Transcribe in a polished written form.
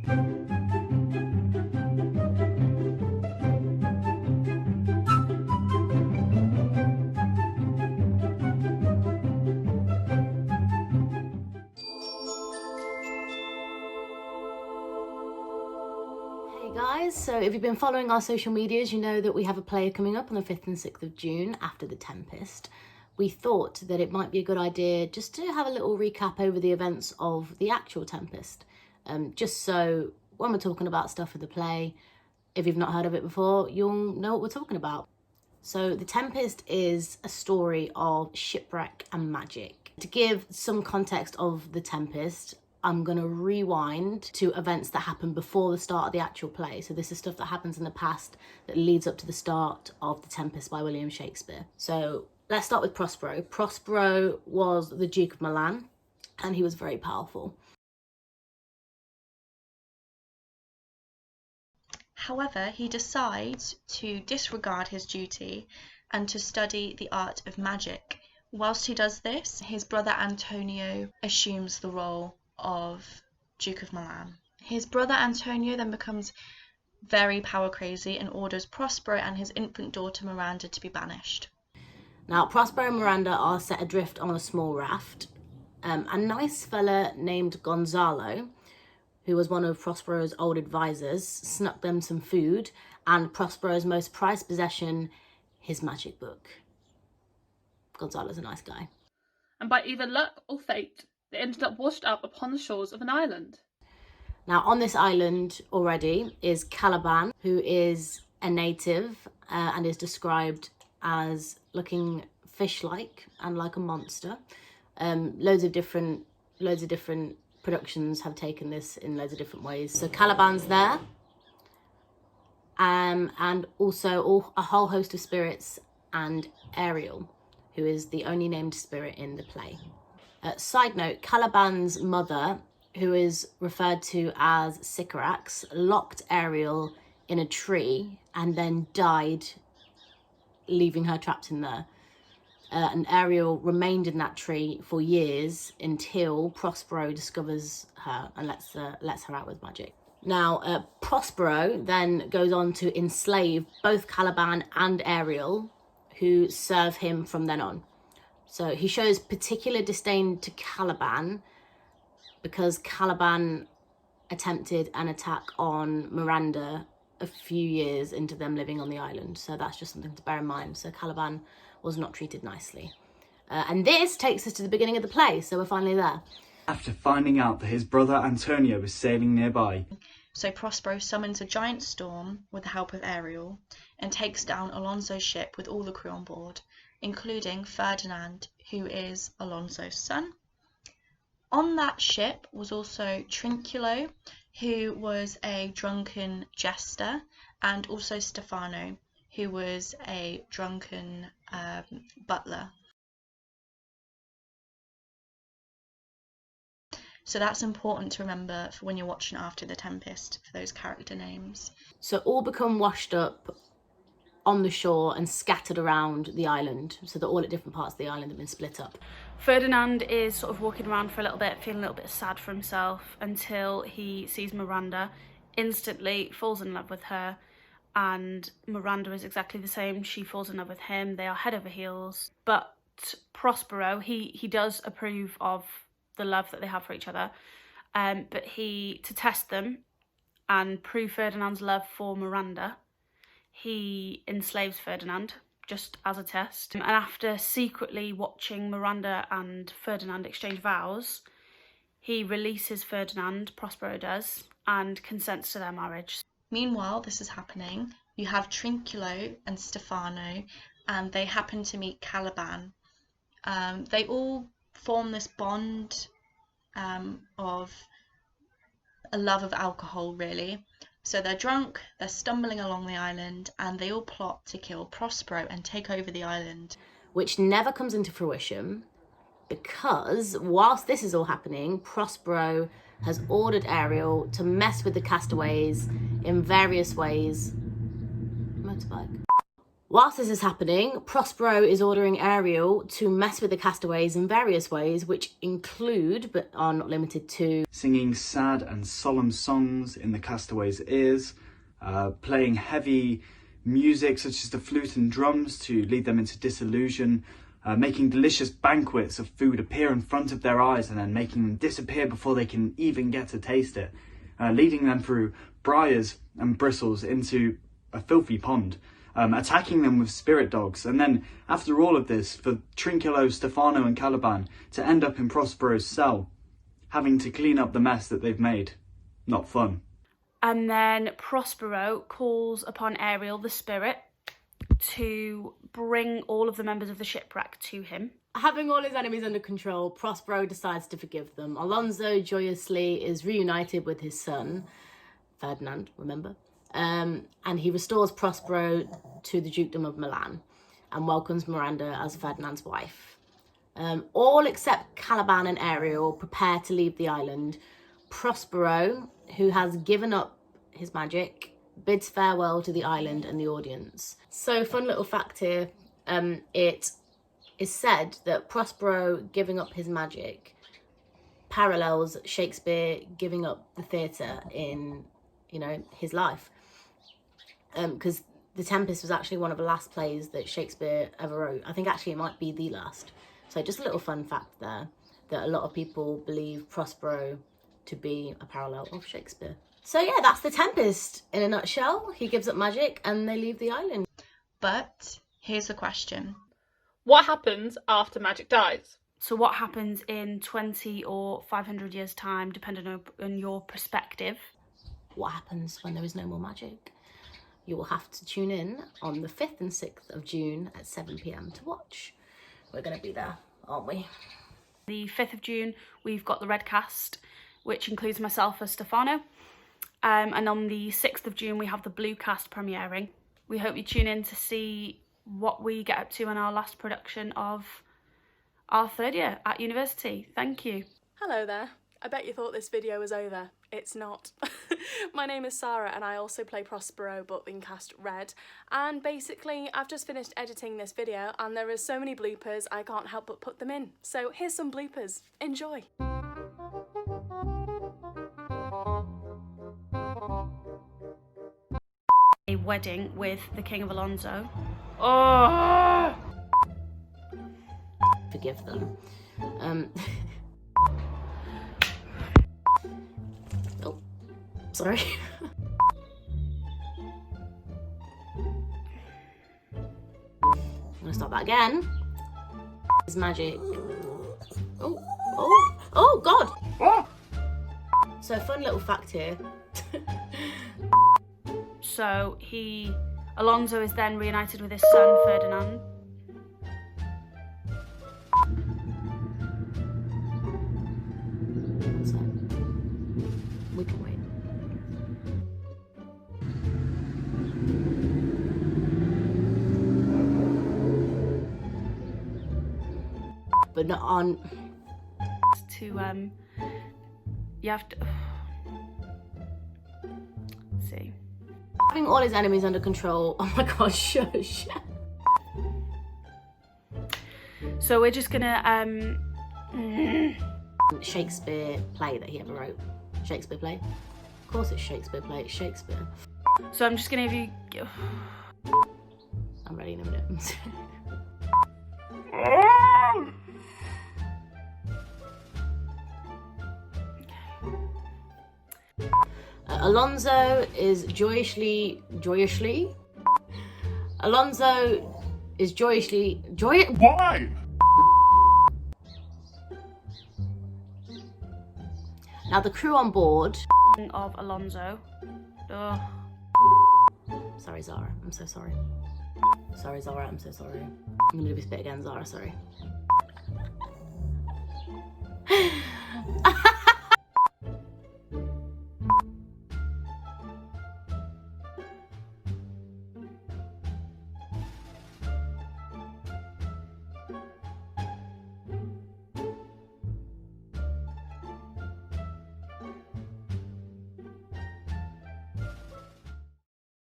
Guys, so if you've been following our social medias, you know that we have a play coming up on the 5th and 6th of June, After the Tempest. We thought that it might be a good idea just to have a little recap over the events of the actual Tempest, just so when we're talking about stuff in the play, if you've not heard of it before, you'll know what we're talking about. So the Tempest is a story of shipwreck and magic. To give some context of the Tempest, I'm going to rewind to events that happened before the start of the actual play. So this is stuff that happens in the past that leads up to the start of The Tempest by William Shakespeare. So let's start with Prospero. Prospero was the Duke of Milan, and he was very powerful. However, he decides to disregard his duty and to study the art of magic. Whilst he does this, his brother Antonio assumes the role of Duke of Milan. His brother Antonio then becomes very power crazy and orders Prospero and his infant daughter Miranda to be banished. Now, Prospero and Miranda are set adrift on a small raft. A nice fella named Gonzalo, who was one of Prospero's old advisors, snuck them some food and Prospero's most prized possession, his magic book. Gonzalo's a nice guy. And by either luck or fate, they ended up washed up upon the shores of an island. Now, on this island already is Caliban, who is a native and is described as looking fish-like and like a monster. Loads of different productions have taken this in loads of different ways. So Caliban's there, and also a whole host of spirits, and Ariel, who is the only named spirit in the play. Side note, Caliban's mother, who is referred to as Sycorax, locked Ariel in a tree and then died, leaving her trapped in there. And Ariel remained in that tree for years until Prospero discovers her and lets her out with magic. Now, Prospero then goes on to enslave both Caliban and Ariel, who serve him from then on. So he shows particular disdain to Caliban because Caliban attempted an attack on Miranda a few years into them living on the island. So that's just something to bear in mind. So Caliban was not treated nicely. And this takes us to the beginning of the play. So we're finally there. After finding out that his brother Antonio was sailing nearby, so Prospero summons a giant storm with the help of Ariel and takes down Alonso's ship with all the crew on board, including Ferdinand, who is Alonso's son. On that ship was also Trinculo, who was a drunken jester, and also Stefano, who was a drunken butler. So that's important to remember for when you're watching After the Tempest, for those character names. So all become washed up on the shore and scattered around the island, so that all at different parts of the island have been split up. Ferdinand is sort of walking around for a little bit, feeling a little bit sad for himself, until he sees Miranda, instantly falls in love with her, and Miranda is exactly the same. She falls in love with him. They are head over heels. But Prospero, he does approve of the love that they have for each other, but to test them and prove Ferdinand's love for Miranda, he enslaves Ferdinand just as a test. And after secretly watching Miranda and Ferdinand exchange vows, he releases Ferdinand, Prospero does, and consents to their marriage. Meanwhile, this is happening. You have Trinculo and Stefano, and they happen to meet Caliban. They all form this bond of a love of alcohol, really. So they're drunk, they're stumbling along the island, and they all plot to kill Prospero and take over the island. Which never comes into fruition because whilst this is all happening, Prospero has ordered Ariel to mess with the castaways in various ways. Motorbike. Whilst this is happening, Prospero is ordering Ariel to mess with the castaways in various ways, which include, but are not limited to, singing sad and solemn songs in the castaways' ears, playing heavy music such as the flute and drums to lead them into disillusion, making delicious banquets of food appear in front of their eyes and then making them disappear before they can even get to taste it, leading them through briars and bristles into a filthy pond, attacking them with spirit dogs, and then after all of this, for Trinculo, Stefano and Caliban to end up in Prospero's cell, having to clean up the mess that they've made. Not fun. And then Prospero calls upon Ariel, the spirit, to bring all of the members of the shipwreck to him. Having all his enemies under control, Prospero decides to forgive them. Alonso joyously is reunited with his son, Ferdinand, remember? And he restores Prospero to the Dukedom of Milan and welcomes Miranda as Ferdinand's wife. All except Caliban and Ariel prepare to leave the island. Prospero, who has given up his magic, bids farewell to the island and the audience. So, fun little fact here, it is said that Prospero giving up his magic parallels Shakespeare giving up the theatre in, his life. Because The Tempest was actually one of the last plays that Shakespeare ever wrote. I think actually it might be the last. So just a little fun fact there, that a lot of people believe Prospero to be a parallel of Shakespeare. So yeah, that's The Tempest in a nutshell. He gives up magic and they leave the island. But here's a question. What happens after magic dies? So what happens in 20 or 500 years' time, depending on your perspective? What happens when there is no more magic? You will have to tune in on the 5th and 6th of June at 7 p.m. to watch. We're going to be there, aren't we? The 5th of June, we've got the red cast, which includes myself as Stefano. And on the 6th of June, we have the blue cast premiering. We hope you tune in to see what we get up to in our last production of our third year at university. Thank you. Hello there. I bet you thought this video was over. It's not. My name is Sarah and I also play Prospero but in cast red. And basically I've just finished editing this video and there are so many bloopers I can't help but put them in. So here's some bloopers. Enjoy. A wedding with the King of Alonso. Oh! Forgive them. Oh, sorry. I'm gonna start that again. His magic. Oh, God! Oh! So, fun little fact here. So Alonso is then reunited with his son Ferdinand. So, we can wait. But not on. You have to see. Having all his enemies under control. Oh my gosh, shush. So we're just gonna Shakespeare play that he ever wrote. Shakespeare play? Of course it's Shakespeare play, it's Shakespeare. So I'm just gonna give you. I'm ready in a minute. Alonso is joyously. Alonso is joyously. Why? Now the crew on board. Of Alonso. Oh. Sorry, Zara. I'm so sorry. Sorry, Zara. I'm so sorry. I'm gonna do this bit again, Zara. Sorry.